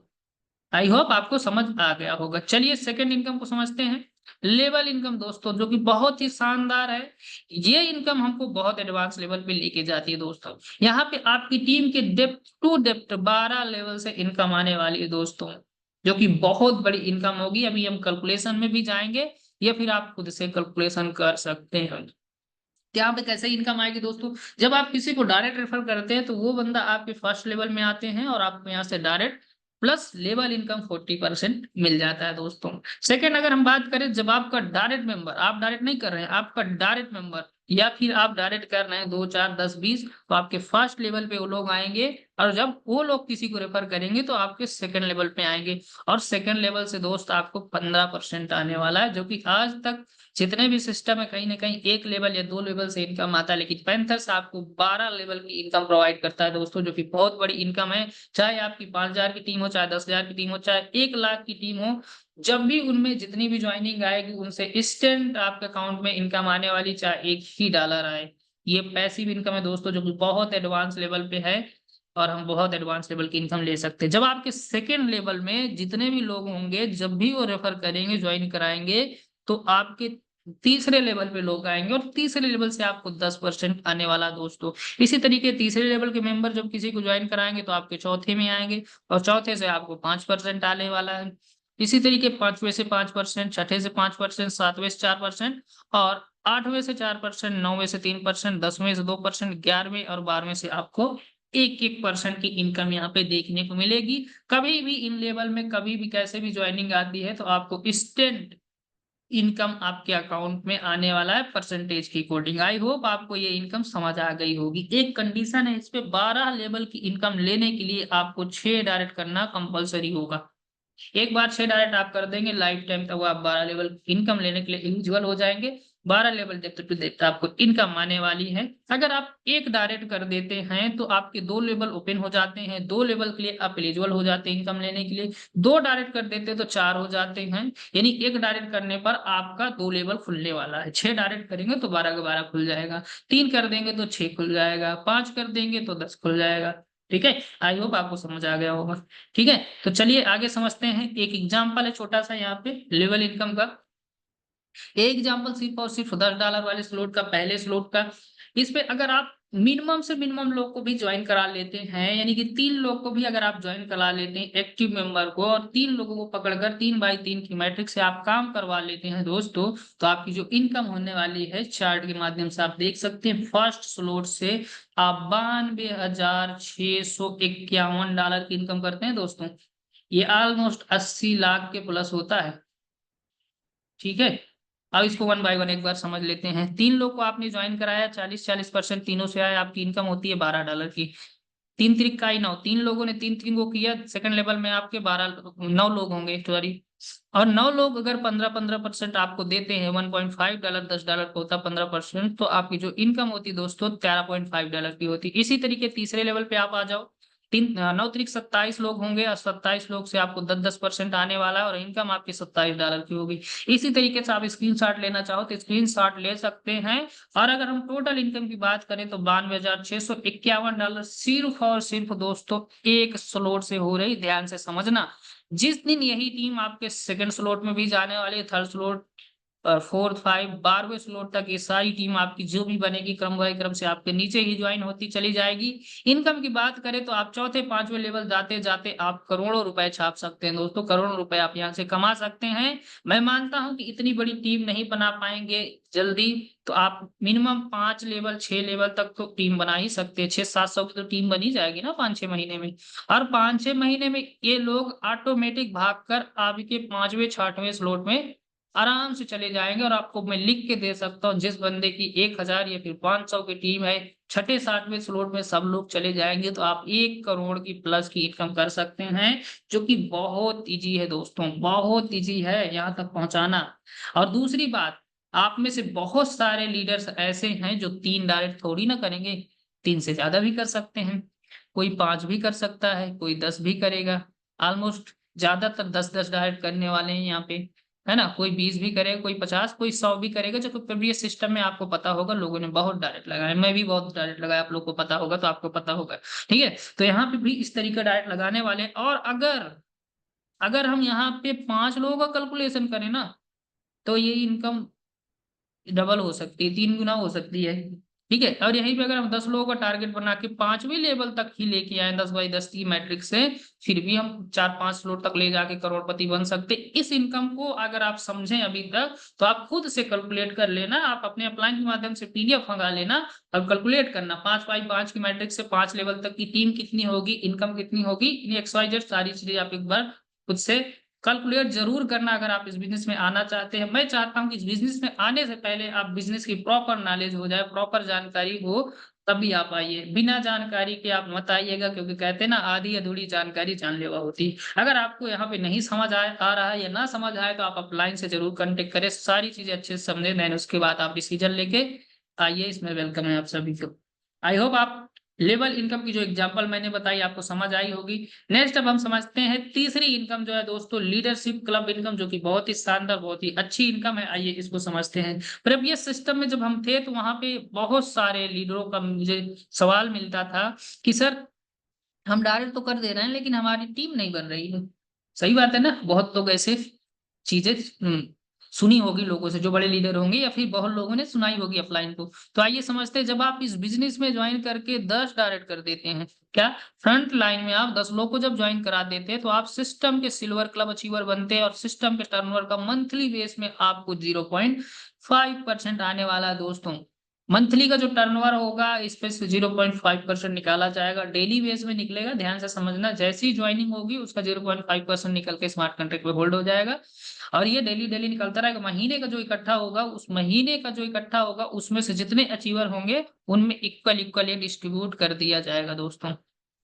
आई होप आपको समझ आ गया होगा। चलिए सेकंड इनकम को समझते हैं, लेवल इनकम दोस्तों, जो कि बहुत ही शानदार है। ये इनकम हमको बहुत एडवांस लेवल पे लेके जाती है दोस्तों। यहाँ पे आपकी टीम के डेप्थ टू डेप्थ 12 लेवल से इनकम आने वाली है दोस्तों, जो कि बहुत बड़ी इनकम होगी। अभी हम कैलकुलेशन में भी जाएंगे, या फिर आप खुद से कैलकुलेशन कर सकते हैं। यहाँ पे कैसे इनकम आएगी दोस्तों, जब आप किसी को डायरेक्ट रेफर करते हैं तो वो बंदा आपके फर्स्ट लेवल में आते हैं, और आपको यहाँ से डायरेक्ट प्लस लेवल इनकम 40% मिल जाता है दोस्तों। सेकंड अगर हम बात करें, जब आपका डायरेक्ट मेंबर, आप डायरेक्ट नहीं कर रहे हैं, आपका डायरेक्ट मेंबर, या फिर आप डायरेक्ट कर रहे हैं 2 4 10 20, तो आपके फर्स्ट लेवल पे वो लोग आएंगे। और जब वो लोग किसी को रेफर करेंगे तो आपके सेकंड लेवल पे आएंगे। और सेकंड लेवल से दोस्त आपको 15% आने वाला है, जो कि आज तक जितने भी सिस्टम है कहीं ना कहीं 1 लेवल या 2 लेवल से इनकम आता है, लेकिन पैंथर्स आपको 12 लेवल की इनकम प्रोवाइड करता है दोस्तों, जो कि बहुत बड़ी इनकम है। चाहे आपकी 5,000 की टीम हो, चाहे 10,000 की टीम हो, चाहे 1 लाख की टीम हो, जब भी उनमें जितनी भी ज्वाइनिंग आएगी, उनसे इंस्टेंट आपके अकाउंट में इनकम आने वाली, चाहे $1 ही आए। ये पैसिव इनकम है दोस्तों, जो कि बहुत एडवांस लेवल पे है, और हम बहुत एडवांस लेवल की इनकम ले सकते हैं। जब आपके सेकेंड लेवल में जितने भी लोग होंगे, जब भी वो रेफर करेंगे, ज्वाइन कराएंगे, तो आपके तीसरे लेवल पे लोग आएंगे, और तीसरे लेवल से आपको 10% आने वाला दोस्तों। इसी तरीके तीसरे लेवल के मेंबर जब किसी को ज्वाइन कराएंगे तो आपके चौथे में आएंगे, और चौथे से आपको 5% आने वाला है। इसी तरीके 5वें से 5%, छठे से 5%, 7वें से 4%, और 8वें से 4%, 9वें से 3%, 10वें से 2%, 11वें और 12वें से आपको 1-1% की इनकम यहाँ पे देखने को मिलेगी। कभी भी इन लेवल में, कभी भी कैसे भी ज्वाइनिंग आती है, तो आपको इंस्टेंट इनकम आपके अकाउंट में आने वाला है परसेंटेज की अकॉर्डिंग। आई होप आपको ये इनकम समझ आ गई होगी। एक कंडीशन है इस पे, 12 लेवल की इनकम लेने के लिए आपको 6 डायरेक्ट करना कंपलसरी होगा। एक बार 6 डायरेक्ट आप कर देंगे, लाइफ टाइम तक आप 12 लेवल इनकम लेने के लिए एलिजिबल हो जाएंगे। 12 लेवल डेप्थ टू डेप्थ आपको इनकम आने वाली है। अगर आप एक डायरेक्ट कर देते हैं तो आपके 2 लेवल ओपन हो जाते हैं, 2 लेवल के लिए आप एलिजिबल हो जाते हैं इनकम लेने के लिए। 2 डायरेक्ट कर देते हैं तो 4 हो जाते हैं, यानी एक डायरेक्ट करने पर आपका 2 लेवल खुलने वाला है। 6 डायरेक्ट करेंगे तो 12 का 12 खुल जाएगा, 3 कर देंगे तो 6 खुल जाएगा, 5 कर देंगे तो 10 खुल जाएगा। ठीक है, आई होप आपको समझ आ गया होगा। ठीक है, तो चलिए आगे समझते हैं। एक एग्जांपल है छोटा सा यहाँ पे लेवल इनकम का। एक एग्जांपल सिर्फ और सिर्फ $10 वाले स्लॉट का, पहले स्लॉट का। इस पे अगर आप मिनिमम से मिनिमम लोग को भी ज्वाइन करा लेते हैं, यानी कि 3 लोग को भी अगर आप ज्वाइन करा लेते हैं एक्टिव मेंबर को, और 3 लोगों को पकड़कर 3x3 की मैट्रिक्स से आप काम करवा लेते हैं दोस्तों, तो आपकी जो इनकम होने वाली है चार्ट के माध्यम से आप देख सकते हैं, फर्स्ट स्लॉट से आप $92,651 की इनकम करते हैं दोस्तों। ये ऑलमोस्ट 80 लाख के प्लस होता है। ठीक है, अब इसको 1 बाय 1 एक बार समझ लेते हैं। 3 लोग को आपने ज्वाइन कराया, 40-40% तीनों से आया, आपकी इनकम होती है $12 की। 3 3 का ही 9, 3 लोगों ने 3 3 को किया, सेकंड लेवल में आपके 9 लोग होंगे, सॉरी। और 9 लोग अगर 15-15% आपको देते हैं, $1.5, $10 का होता 15%, तो आपकी जो इनकम होती दोस्तों $13.5 की होती। इसी तरीके तीसरे लेवल पे आप आ जाओ, 9 3 27 लोग होंगे, और 27 लोग से आपको 10-10% आने वाला है, और इनकम आपकी $27 की होगी। इसी तरीके से आप स्क्रीनशॉट लेना चाहो तो स्क्रीनशॉट ले सकते हैं। और अगर हम टोटल इनकम की बात करें तो $92,651 सिर्फ और सिर्फ दोस्तों एक स्लॉट से हो रही। ध्यान से समझना, जिस दिन यही टीम आपके सेकंड स्लॉट में भी जाने वाली, थर्ड स्लॉट और फोर्थ, 5, 12वें स्लॉट तक, ये सारी टीम आपकी जो भी बनेगी क्रम बाय क्रम से आपके नीचे ही ज्वाइन होती चली जाएगी। इनकम की बात करें तो आप चौथे 5वें लेवल जाते जाते आप करोड़ों रुपए छाप सकते हैं दोस्तों, करोड़ों रुपए आप यहाँ से कमा सकते हैं। मैं मानता हूं कि इतनी बड़ी टीम नहीं बना पाएंगे जल्दी, तो आप मिनिमम 5 लेवल 6 लेवल तक तो टीम बना ही सकते हैं। 600-700 की तो टीम बनी जाएगी ना 5-6 महीने में। और 5-6 महीने में ये लोग ऑटोमेटिक भागकर आपके 5वें 6वें स्लॉट में आराम से चले जाएंगे। और आपको मैं लिख के दे सकता हूँ, जिस बंदे की 1000 या फिर 500 की टीम है, छठे 7वें स्लॉट में सब लोग चले जाएंगे, तो आप 1 करोड़ की प्लस की इनकम कर सकते हैं, जो कि बहुत इजी है दोस्तों, बहुत इजी है यहाँ तक पहुंचाना। और दूसरी बात, आप में से बहुत सारे लीडर्स ऐसे हैं जो 3 डायरेक्ट थोड़ी ना करेंगे, 3 से ज्यादा भी कर सकते हैं। कोई 5 भी कर सकता है, कोई 10 भी करेगा। ऑलमोस्ट ज्यादातर 10-10 डायरेक्ट करने वाले हैं यहाँ पे, है ना। कोई 20 भी करेगा, कोई 50, कोई 100 भी करेगा। जो प्रीवियस सिस्टम में आपको पता होगा, लोगों ने बहुत डायरेक्ट लगाया, मैं भी बहुत डायरेक्ट लगाया, आप लोग को पता होगा तो आपको पता होगा। ठीक है, तो यहाँ पे भी इस तरीके डायरेक्ट लगाने वाले हैं। और अगर अगर हम यहाँ पे 5 लोगों का कैलकुलेशन करें ना, तो ये इनकम डबल हो सकती है, 3 गुना हो सकती है। ठीक है, और यहीं पे अगर हम 10 लोगों का टारगेट बना के 5वें लेवल तक ही लेके आए 10x10 की मैट्रिक से, फिर भी हम 4-5 स्लॉट तक ले जाके करोड़पति बन सकते। इस इनकम को अगर आप समझें अभी तक, तो आप खुद से कैलकुलेट कर लेना, आप अपने अपलाइन के माध्यम से PDF मंगा लेना और कैलकुलेट करना 5x5 की मैट्रिक से 5 लेवल तक की टीम कितनी होगी, इनकम कितनी होगी, XYZ सारी चीजें आप एक बार खुद से कैलकुलेट जरूर करना अगर आप इस बिजनेस में आना चाहते हैं। मैं चाहता हूं कि इस बिजनेस में आने से पहले आप बिजनेस की प्रॉपर नॉलेज हो जाए, प्रॉपर जानकारी हो, तभी आप आइए। बिना जानकारी के आप मत आइएगा, क्योंकि कहते हैं ना, आधी अधूरी जानकारी जानलेवा होती है। अगर आपको यहाँ पे नहीं समझ आ रहा है या ना समझ आए, तो आप अपलाइन से जरूर कांटेक्ट करें, सारी चीजें अच्छे से समझे, देन उसके बाद आप डिसीजन लेके आइए। इसमें वेलकम है आप सभी को। आई होप आप लेवल इनकम की जो एग्जांपल मैंने बताई आपको समझ आई होगी। नेक्स्ट अब हम समझते हैं तीसरी इनकम जो है दोस्तों, लीडरशिप क्लब इनकम, जो कि बहुत ही शानदार, बहुत ही अच्छी इनकम है। आइए इसको समझते हैं। प्रीवियस सिस्टम में जब हम थे, तो वहां पे बहुत सारे लीडरों का मुझे सवाल मिलता था कि सर, हम डायरेक्ट तो कर दे रहे हैं, लेकिन हमारी टीम नहीं बन रही है। सही बात है ना, बहुत लोग ऐसे चीजें सुनी होगी लोगों से, जो बड़े लीडर होंगे, या फिर बहुत लोगों ने सुनाई होगी अपलाइन को। तो आइए समझते हैं, जब आप इस बिजनेस में ज्वाइन करके 10 डायरेक्ट कर देते हैं, क्या फ्रंट लाइन में आप 10 लोग को जब ज्वाइन करा देते हैं, तो आप सिस्टम के सिल्वर क्लब अचीवर बनते हैं। और सिस्टम के टर्नओवर का मंथली बेस में आपको 0.5% आने वाला है दोस्तों। मंथली का जो टर्नओवर होगा, इस पे से 0.5% निकाला जाएगा, डेली बेस में निकलेगा। ध्यान से समझना, जैसी ही ज्वाइनिंग होगी उसका 0.5% निकल के स्मार्ट कॉन्ट्रैक्ट पे होल्ड हो जाएगा। और ये डेली डेली निकलता रहेगा। महीने का जो इकट्ठा होगा, उस महीने का जो इकट्ठा होगा, उसमें से जितने अचीवर होंगे, उनमें इक्वल इक्वल डिस्ट्रीब्यूट कर दिया जाएगा दोस्तों।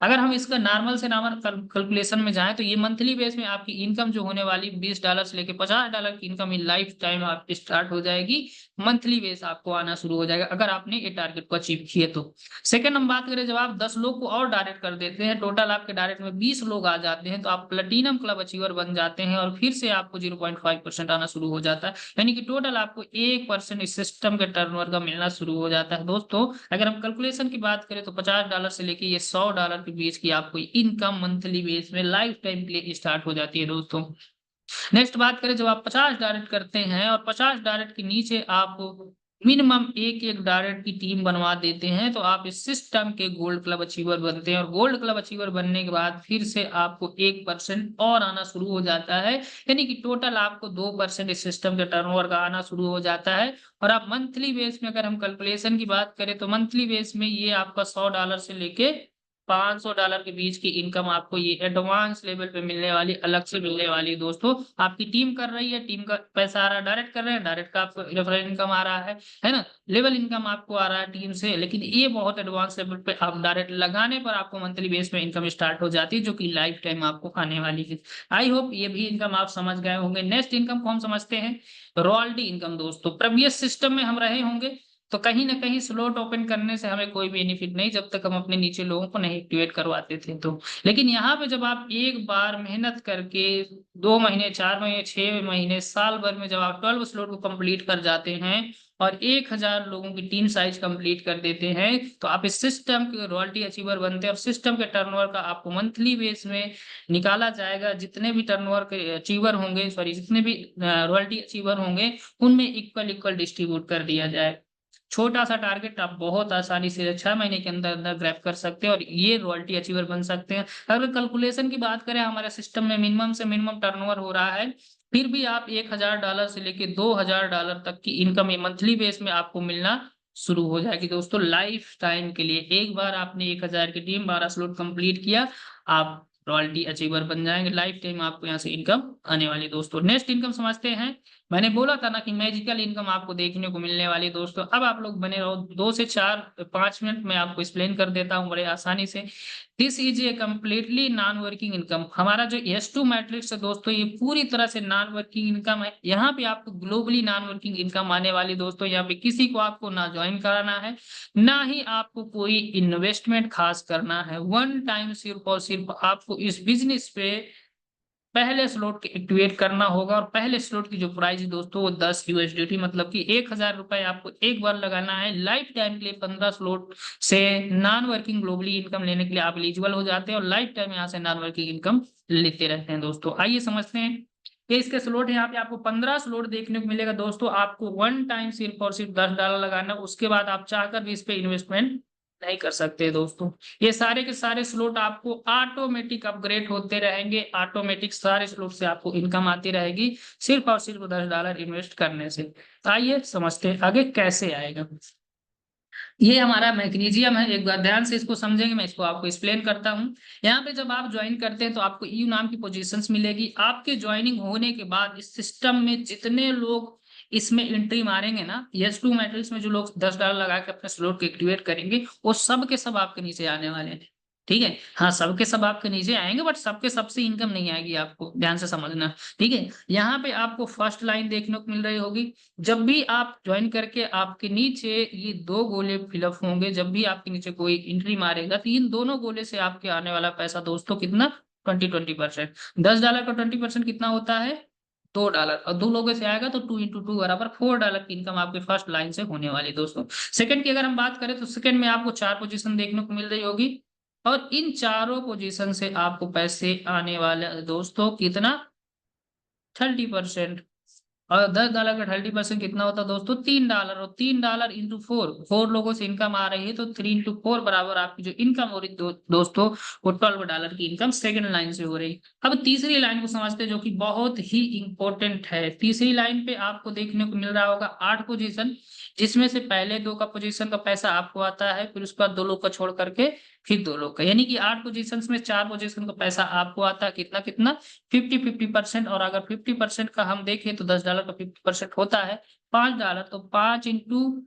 अगर हम इसका नॉर्मल से नॉर्मल कैलकुलेशन में जाएं, तो ये मंथली बेस में आपकी इनकम जो होने वाली $20 से लेके $50 की इनकम इन लाइफ टाइम आपकी स्टार्ट हो जाएगी। मंथली बेस आपको आना शुरू हो जाएगा, अगर आपने ये टारगेट को अचीव किए तो। सेकंड हम बात करें, जब आप 10 लोग को और डायरेक्ट कर देते हैं, टोटल आपके डायरेक्ट में 20 लोग आ जाते हैं, तो आप प्लेटिनम क्लब अचीवर बन जाते हैं, और फिर से आपको 0.5% आना शुरू हो जाता है। यानी कि टोटल आपको 1% इस सिस्टम के टर्नओवर का मिलना शुरू हो जाता है दोस्तों। अगर हम कैलकुलेशन की बात करें, तो $50 से लेके ये $100 के बीच की आपको इनकम मंथली बेस में लाइफ टाइम के लिए स्टार्ट हो जाती है दोस्तों। नेक्स्ट बात करें, जब आप 50 डायरेक्ट करते हैं और 50 डायरेक्ट के नीचे आप मिनिमम एक डायरेक्ट की टीम बनवा देते हैं तो आप इस सिस्टम के गोल्ड क्लब अचीवर बनते हैं। और गोल्ड क्लब अचीवर बनने के बाद फिर से आपको 1% और आना शुरू हो जाता है, यानी कि टोटल आपको 2% इस सिस्टम के टर्नओवर का आना शुरू हो जाता है। और आप मंथली बेस में अगर हम कैलकुलेशन की बात करें तो मंथली बेस में ये आपका $100 से लेके $500 के बीच की इनकम आपको ये एडवांस लेवल पे मिलने वाली, अलग से मिलने वाली दोस्तों। आपकी टीम कर रही है, टीम का पैसा आ रहा है, डायरेक्ट कर रहे हैं, डायरेक्ट का आपको रेफरल इनकम आ रहा है ना, लेवल इनकम आपको आ रहा है टीम से। लेकिन ये बहुत एडवांस लेवल पे आप डायरेक्ट लगाने पर आपको मंथली बेस में इनकम स्टार्ट हो जाती है, जो कि लाइफ टाइम आपको आने वाली है। आई होप ये भी इनकम आप समझ गए होंगे। नेक्स्ट इनकम को हम समझते हैं रॉयल्टी इनकम दोस्तों। प्रीवियस सिस्टम में हम रहे होंगे तो कहीं ना कहीं स्लॉट ओपन करने से हमें कोई बेनिफिट नहीं, जब तक हम अपने नीचे लोगों को नहीं एक्टिवेट करवाते थे तो। लेकिन यहाँ पे जब आप एक बार मेहनत करके 2 महीने, 4 महीने, 6 महीने, साल भर में जब आप 12 स्लॉट को कंप्लीट कर जाते हैं और 1000 लोगों की टीम साइज कंप्लीट कर देते हैं तो आप इस सिस्टम के रॉयल्टी अचीवर बनते हैं। और सिस्टम के टर्नओवर का आपको मंथली बेस में निकाला जाएगा। जितने भी टर्नओवर के अचीवर होंगे, सॉरी जितने भी रॉयल्टी अचीवर होंगे, उनमें इक्वल इक्वल डिस्ट्रीब्यूट कर दिया जाए। छोटा सा टारगेट आप बहुत आसानी से 6 महीने के अंदर अंदर ग्रैब कर सकते हैं और ये रॉयल्टी अचीवर बन सकते हैं। अगर कैलकुलेशन की बात करें, हमारे सिस्टम में मिनिमम से मिनिमम टर्नओवर हो रहा है, फिर भी आप $1000 से लेके $2000 तक की इनकम मंथली बेस में आपको मिलना शुरू हो जाएगी दोस्तों, लाइफ टाइम के लिए। एक बार आपने 1000 की टीम 12 स्लॉट कंप्लीट किया, आप रॉयल्टी अचीवर बन जाएंगे, लाइफ टाइम आपको यहाँ से इनकम आने वाली दोस्तों। नेक्स्ट इनकम समझते हैं। मैंने बोला था ना कि मैजिकल इनकम आपको देखने को मिलने वाली दोस्तों। अब आप लोग बने रहो, 2 से 5 मिनट में आपको एक्सप्लेन कर देता हूँ बड़े आसानी से। This is a completely non working income. हमारा जो S2 मैट्रिक्स है दोस्तों, ये पूरी तरह से नॉन वर्किंग इनकम है। यहाँ पे आपको ग्लोबली नॉन वर्किंग इनकम आने वाली दोस्तों। यहाँ पे किसी को आपको ना ज्वाइन कराना है, ना ही आपको कोई इन्वेस्टमेंट खास करना है। वन टाइम सिर्फ और सिर्फ आपको इस बिजनेस पे पहले स्लॉट के एक्टिवेट करना होगा। और पहले स्लॉट की जो प्राइस है दोस्तों वो $10 मतलब कि $1000 आपको एक बार लगाना है। लाइफ टाइम के लिए 15 स्लॉट से नॉन वर्किंग ग्लोबली इनकम लेने के लिए आप एलिजिबल हो जाते हैं और लाइफ टाइम यहाँ से नॉन वर्किंग इनकम लेते रहते हैं दोस्तों। आइए समझते हैं कि इसके स्लॉट है। यहाँ पे आपको 15 स्लॉट देखने को मिलेगा दोस्तों। आपको वन टाइम सिर्फ और सिर्फ $10 लगाना, उसके बाद आप चाहकर भी इस पे इन्वेस्टमेंट नहीं कर सकते दोस्तों। ये सारे के सारे स्लॉट आपको ऑटोमेटिक अपग्रेड होते रहेंगे, ऑटोमेटिक सारे स्लॉट से आपको इनकम आती रहेगी सिर्फ और सिर्फ $10 इन्वेस्ट करने से। तो आइए समझते हैं आगे कैसे आएगा। ये हमारा मैकेनिज्म है, एक बार ध्यान से इसको समझेंगे, मैं इसको आपको एक्सप्लेन करता हूँ। यहाँ पे जब आप ज्वाइन करते हैं तो आपको EU नाम की पोजीशंस मिलेगी। आपके ज्वाइनिंग होने के बाद इस सिस्टम में जितने लोग इसमें एंट्री मारेंगे ना, S2 मैट्रिक्स में जो लोग $10 लगा के अपने स्लॉट को एक्टिवेट करेंगे, वो सब के सब आपके नीचे आने वाले हैं। ठीक है, हाँ सबके सब आपके नीचे आएंगे, बट सबके सबसे इनकम नहीं आएगी, आपको ध्यान से समझना। ठीक है, यहाँ पे आपको फर्स्ट लाइन देखने को मिल रही होगी। जब भी आप ज्वाइन करके आपके नीचे ये 2 गोले फिलअप होंगे, जब भी आपके नीचे कोई एंट्री मारेगा तो इन दोनों गोले से आपके आने वाला पैसा दोस्तों कितना, 20% $10 का 20% कितना होता है, $2। और 2 लोगों से आएगा तो 2 × 2 बराबर $4 की इनकम आपके फर्स्ट लाइन से होने वाली दोस्तों। सेकंड की अगर हम बात करें तो सेकंड में आपको 4 पोजीशन देखने को मिल रही होगी और इन चारों पोजीशन से आपको पैसे आने वाले दोस्तों कितना, 30%। और $10 का 30% कितना होता है दोस्तों, $3। और $3 × 4 लोगों से इनकम आ रही है तो 3 × 4 बराबर आपकी जो इनकम हो रही दोस्तों वो $12 की इनकम सेकंड लाइन से हो रही। अब तीसरी लाइन को समझते हैं जो कि बहुत ही इंपॉर्टेंट है। तीसरी लाइन पे आपको देखने को मिल रहा होगा 8 पोजीशन, जिसमें से पहले 2 का पोजीशन का पैसा आपको आता है, फिर उसके बाद 2 लोग का छोड़ करके फिर 2 लोग का, यानी कि 8 पोजीशन में 4 पोजीशन का पैसा आपको आता है। कितना कितना, 50% और अगर 50% का हम देखें तो $10 का 50% होता है $5। तो 5 ×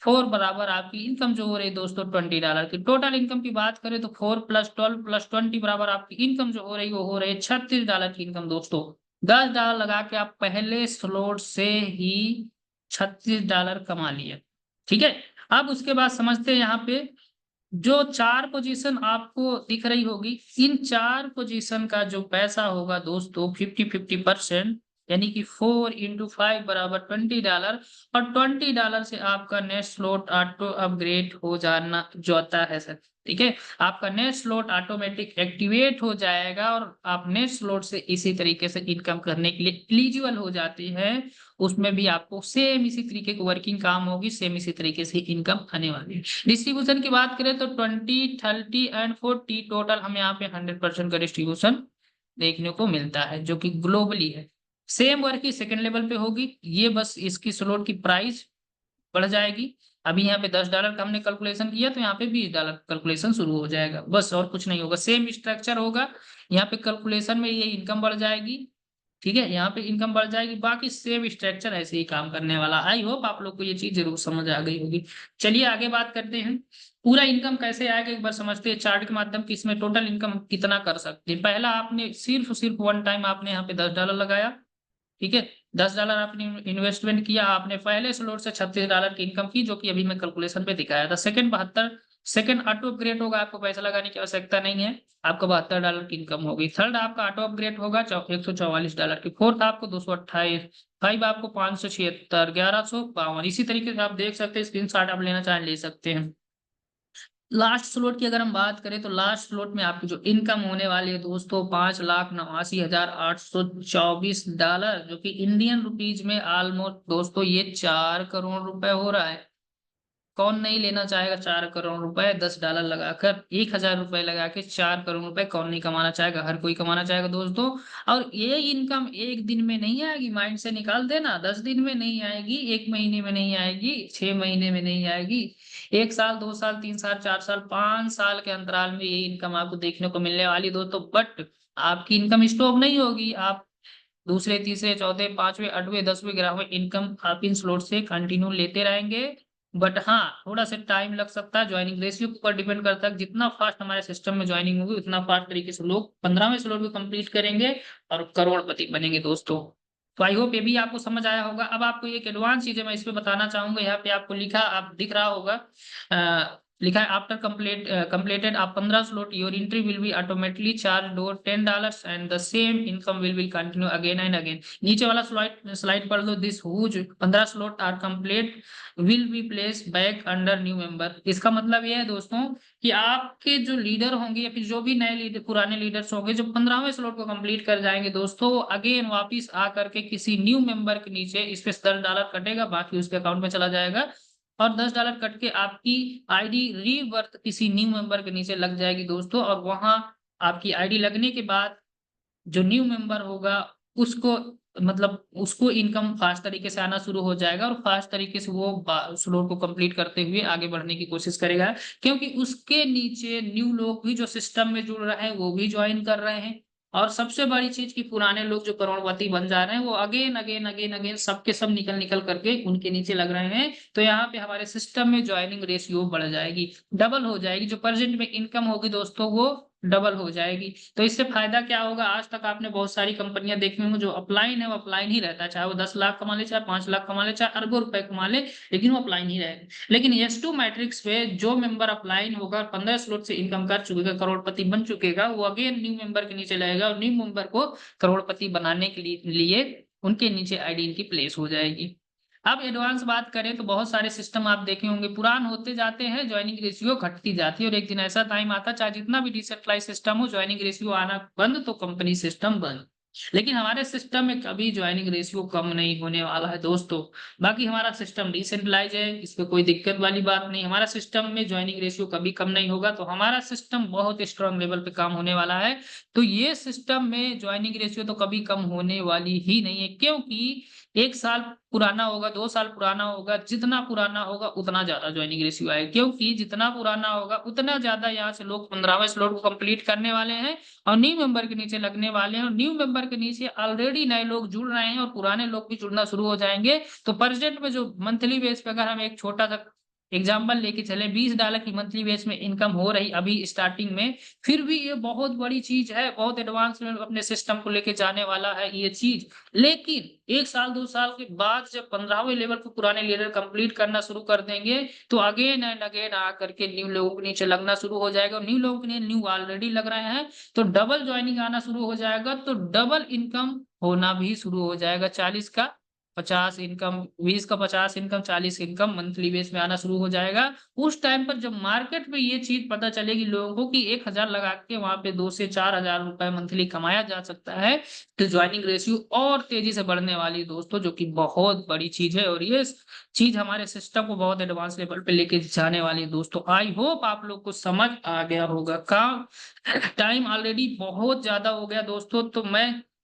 4 बराबर आपकी इनकम जो हो रही है दोस्तों $20 की। टोटल इनकम की बात करें तो 4 + 12 + 20 बराबर आपकी इनकम जो हो रही है वो हो रही है $36 की इनकम दोस्तों। $10 लगा के आप पहले स्लॉट से ही $36 कमा लिए। ठीक है, अब उसके बाद समझते हैं यहाँ पे जो 4 पोजीशन आपको दिख रही होगी, इन 4 पोजीशन का जो पैसा होगा दोस्तों 50-50%, यानी कि 4 × 5 बराबर $20 और $20 से आपका नेट स्लॉट ऑटो अपग्रेड हो जाता है सर। ठीक है, आपका नेट स्लॉट ऑटोमेटिक एक्टिवेट हो जाएगा और आप नेट स्लॉट से इसी तरीके से इनकम करने के लिए एलिजिबल हो जाती है। उसमें भी आपको सेम इसी तरीके की वर्किंग काम होगी, सेम इसी तरीके से इनकम आने वाली है। डिस्ट्रीब्यूशन की बात करें तो 20, 30 एंड 40 टोटल हमें यहाँ पे 100% का डिस्ट्रीब्यूशन देखने को मिलता है, जो कि ग्लोबली है। सेम वर्क की सेकंड लेवल पे होगी, ये बस इसकी स्लॉट की प्राइस बढ़ जाएगी। अभी यहाँ पे $10 का हमने कैलकुलेशन किया तो यहाँ पे $20 कैलकुलेशन शुरू हो जाएगा, बस और कुछ नहीं होगा। सेम स्ट्रक्चर होगा, यहाँ पे कैलकुलेशन में ये इनकम बढ़ जाएगी। ठीक है, यहाँ पे इनकम बढ़ जाएगी, बाकी सेम स्ट्रक्चर ऐसे ही काम करने वाला। आई होप आप लोग को ये चीज जरूर समझ आ गई होगी। चलिए आगे बात करते हैं, पूरा इनकम कैसे आएगा एक बार समझते हैं चार्ट के माध्यम से। इसमें टोटल इनकम कितना कर सकते हैं। पहला आपने सिर्फ वन टाइम आपने यहाँ पे $10 लगाया। ठीक है, $10 आपने इन्वेस्टमेंट किया, आपने पहले स्लॉट से $36 की इनकम की, जो कि अभी मैं कैलकुलेशन पे दिखाया था। सेकंड 72, सेकंड ऑटो अपग्रेड होगा, आपको पैसा लगाने की आवश्यकता नहीं है, आपको $72 की इनकम होगी। थर्ड आपका ऑटो अपग्रेड होगा $144 की। फोर्थ आपको 228, फाइव आपको 576, 1152। इसी तरीके से आप देख सकते हैं, स्क्रीन शॉट आप लेना चाहें ले सकते हैं। लास्ट स्लॉट की अगर हम बात करें तो लास्ट स्लॉट में आपकी जो इनकम होने वाली है दोस्तों, $5,89,824, जो कि इंडियन रुपीज में ऑलमोस्ट दोस्तों ये 4 करोड़ रुपए हो रहा है। कौन नहीं लेना चाहेगा 4 करोड़ रुपए? $10 लगाकर 1,000 रुपए लगा के 4 करोड़ रुपए कौन नहीं कमाना चाहेगा? हर कोई कमाना चाहेगा दोस्तों। और ये इनकम एक दिन में नहीं आएगी, माइंड से निकाल देना। 10 दिन में नहीं आएगी, 1 महीने में नहीं आएगी, 6 महीने में नहीं आएगी, 1 साल, 2 साल, 3 साल, 4 साल, 5 साल के अंतराल में ये इनकम आपको देखने को मिलने वाली दोस्तों। बट आपकी इनकम स्टॉप नहीं होगी, आप दूसरे, तीसरे, चौथे, पांचवे, आठवें, 10वें, 11वें इनकम आप इन स्लॉट से कंटिन्यू लेते रहेंगे। बट हाँ, थोड़ा सा टाइम लग सकता है, ज्वाइनिंग रेशियो के ऊपर डिपेंड करता है। जितना फास्ट हमारे सिस्टम में ज्वाइनिंग होगी उतना फास्ट तरीके से लोग 15वें स्लॉट भी कंप्लीट करेंगे और करोड़पति बनेंगे दोस्तों। तो आई होप ये भी आपको समझ आया होगा। अब आपको एक एडवांस चीजें मैं इस पे बताना चाहूंगा। यहाँ पे आपको लिखा, आप दिख रहा होगा, लिखा है आफ्टर completed आप 15 slot your entry will be automatically charge और $10 and the same income will continue again and again. नीचे वाला स्लाइड पढ़ लो, this whose 15 slot are complete will be place back under new member. इसका मतलब यह है दोस्तों कि आपके जो लीडर होंगे या फिर जो भी नए लीडर, पुराने लीडर्स होंगे, जो 15वें स्लॉट को कंप्लीट कर जाएंगे दोस्तों, अगेन वापिस आकर के किसी न्यू मेंबर के नीचे इस पे $10 कटेगा, बाकी उसके अकाउंट में चला जाएगा और $10 कट के आपकी आईडी रीबर्थ किसी न्यू मेंबर के नीचे लग जाएगी दोस्तों। और वहां आपकी आईडी लगने के बाद जो न्यू मेंबर होगा उसको, मतलब उसको इनकम फास्ट तरीके से आना शुरू हो जाएगा और फास्ट तरीके से वो स्लोट को कंप्लीट करते हुए आगे बढ़ने की कोशिश करेगा, क्योंकि उसके नीचे न्यू लोग भी जो सिस्टम में जुड़ रहे हैं वो भी ज्वाइन कर रहे हैं। और सबसे बड़ी चीज कि पुराने लोग जो करोड़पति बन जा रहे हैं वो अगेन अगेन अगेन अगेन सबके सब निकल निकल करके उनके नीचे लग रहे हैं। तो यहाँ पे हमारे सिस्टम में ज्वाइनिंग रेशियो बढ़ जाएगी, डबल हो जाएगी। जो प्रेजेंट में इनकम होगी दोस्तों वो डबल हो जाएगी। तो इससे फायदा क्या होगा? आज तक आपने बहुत सारी कंपनियां देखी होंगी, जो अपलाइन है वो अपलाइन ही रहता है, चाहे वो 10 लाख कमा ले, चाहे 5 लाख कमा ले, चाहे अरबों रुपए कमा ले, लेकिन वो अपलाइन ही रहेगा। लेकिन S2 मैट्रिक्स पे जो मेंबर अपलाइन होगा, 15 स्लॉट से इनकम कर चुकेगा, करोड़पति बन चुकेगा, वो अगेन न्यू मेंबर के नीचे लगेगा और न्यू मेंबर को करोड़पति बनाने के लिए उनके नीचे आईडी इनकी प्लेस हो जाएगी। अब एडवांस बात करें तो बहुत सारे सिस्टम आप देखे होंगे पुरान होते जाते हैं, ज्वाइनिंग रेशियो घटती जाती है और एक दिन ऐसा टाइम आता है चाहे जितना भी डिसेंट्रलाइज सिस्टम हो, ज्वाइनिंग रेशियो आना बंद तो कंपनी सिस्टम बंद। लेकिन हमारे सिस्टम में कभी ज्वाइनिंग रेशियो कम नहीं होने वाला है दोस्तों। बाकी हमारा सिस्टम डिसेंट्रलाइज है, इसमें कोई दिक्कत वाली बात नहीं। हमारा सिस्टम में ज्वाइनिंग रेशियो कभी कम नहीं होगा, तो हमारा सिस्टम बहुत स्ट्रांग लेवल पे काम होने वाला है। तो ये सिस्टम में ज्वाइनिंग रेशियो तो कभी कम होने वाली ही नहीं है, क्योंकि 1 साल पुराना होगा, 2 साल पुराना होगा, जितना पुराना होगा उतना ज्यादा ज्वाइनिंग रेशियो आएगा, क्योंकि जितना पुराना होगा उतना ज्यादा यहाँ से लोग 15वें स्लॉट को कंप्लीट करने वाले हैं और न्यू मेंबर के नीचे लगने वाले हैं। और न्यू मेंबर के नीचे ऑलरेडी नए लोग जुड़ रहे हैं और पुराने लोग भी जुड़ना शुरू हो जाएंगे। तो प्रेजेंट में जो मंथली बेस पे अगर हम एक छोटा सा एग्जाम्पल लेके चले, $20 की मंथली बेस में इनकम हो रही अभी स्टार्टिंग में, फिर भी ये बहुत बड़ी चीज है, बहुत एडवांस में अपने सिस्टम को लेके जाने वाला है ये चीज। लेकिन 1 साल 2 साल के बाद जब 15वें लेवल को पुराने लीडर कंप्लीट करना शुरू कर देंगे तो अगेन एंड अगेन आकर के न्यू लोगों के नीचे लगना शुरू हो जाएगा। और न्यू लोगों के लिए न्यू ऑलरेडी लग रहे हैं तो डबल ज्वाइनिंग आना शुरू हो जाएगा। तो डबल इनकम होना भी शुरू हो जाएगा। 40 का 50 इनकम, 20 का 50 इनकम, 40 इनकम मंथली बेस में आना शुरू हो जाएगा। उस टाइम पर जब मार्केट में ये चीज पता चलेगी लोगों को कि 1000 लगा के वहां पे 2 से 4000 रुपए मंथली कमाया जा सकता है, तो ज्वाइनिंग रेशियो और तेजी से बढ़ने वाली है दोस्तों, जो कि बहुत बड़ी चीज है। और ये चीज हमारे सिस्टम को बहुत एडवांस लेवल पे लेके जाने वाली है दोस्तों। आई होप आप लोग को समझ आ गया होगा। काम टाइम ऑलरेडी बहुत ज्यादा हो गया दोस्तों, तो मैं